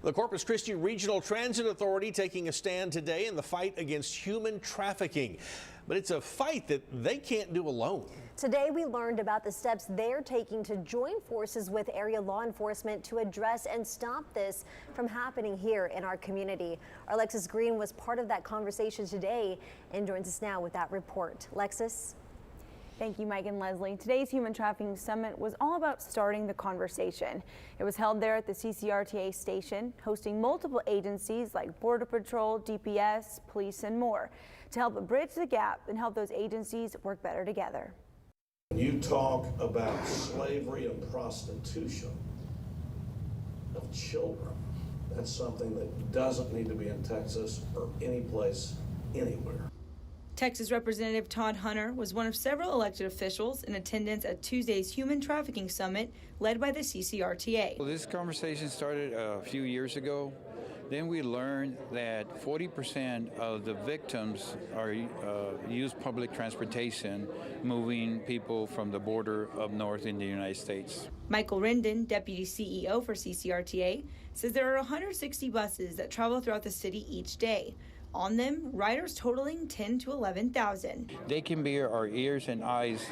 The Corpus Christi Regional Transit Authority taking a stand today in the fight against human trafficking. But it's a fight that they can't do alone. Today we learned about the steps they're taking to join forces with area law enforcement to address and stop this from happening here in our community. Our Alexis Green was part of that conversation today and joins us now with that report. Alexis? Thank you, Mike and Leslie. Today's Human Trafficking Summit was all about starting the conversation. It was held there at the CCRTA station, hosting multiple agencies like Border Patrol, DPS, police, and more to help bridge the gap and help those agencies work better together. You talk about slavery and prostitution of children. That's something that doesn't need to be in Texas or any place, anywhere. Texas Representative Todd Hunter was one of several elected officials in attendance at Tuesday's Human Trafficking Summit led by the CCRTA. Well, this conversation started a few years ago. Then we learned that 40% of the victims use public transportation, moving people from the border up north in the United States. Michael Rendon, Deputy CEO for CCRTA, says there are 160 buses that travel throughout the city each day. On them, riders totaling 10 to 11,000. They can be our ears and eyes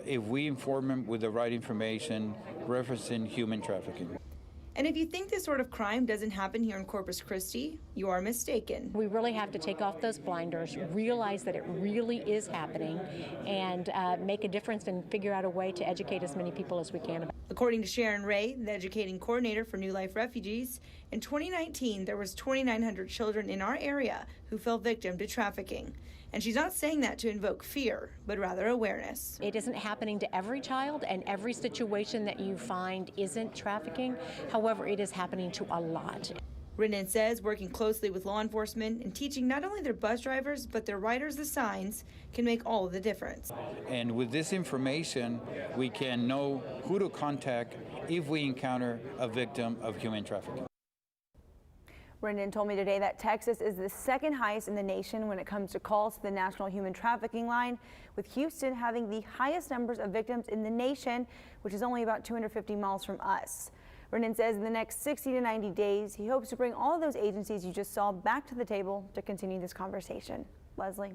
if we inform them with the right information referencing human trafficking. And if you think this sort of crime doesn't happen here in Corpus Christi, you are mistaken. We really have to take off those blinders, realize that it really is happening, and make a difference and figure out a way to educate as many people as we can about it. According to Sharon Ray, the educating coordinator for New Life Refuges, in 2019 there was 2,900 children in our area who fell victim to trafficking. And she's not saying that to invoke fear, but rather awareness. It isn't happening to every child, and every situation that you find isn't trafficking. However, it is happening to a lot. Rendon says working closely with law enforcement and teaching not only their bus drivers, but their riders the signs can make all of the difference. And with this information, we can know who to contact if we encounter a victim of human trafficking. Rendon told me today that Texas is the second highest in the nation when it comes to calls to the National Human Trafficking Line, with Houston having the highest numbers of victims in the nation, which is only about 250 miles from us. Rendon says in the next 60 to 90 days, he hopes to bring all of those agencies you just saw back to the table to continue this conversation. Leslie.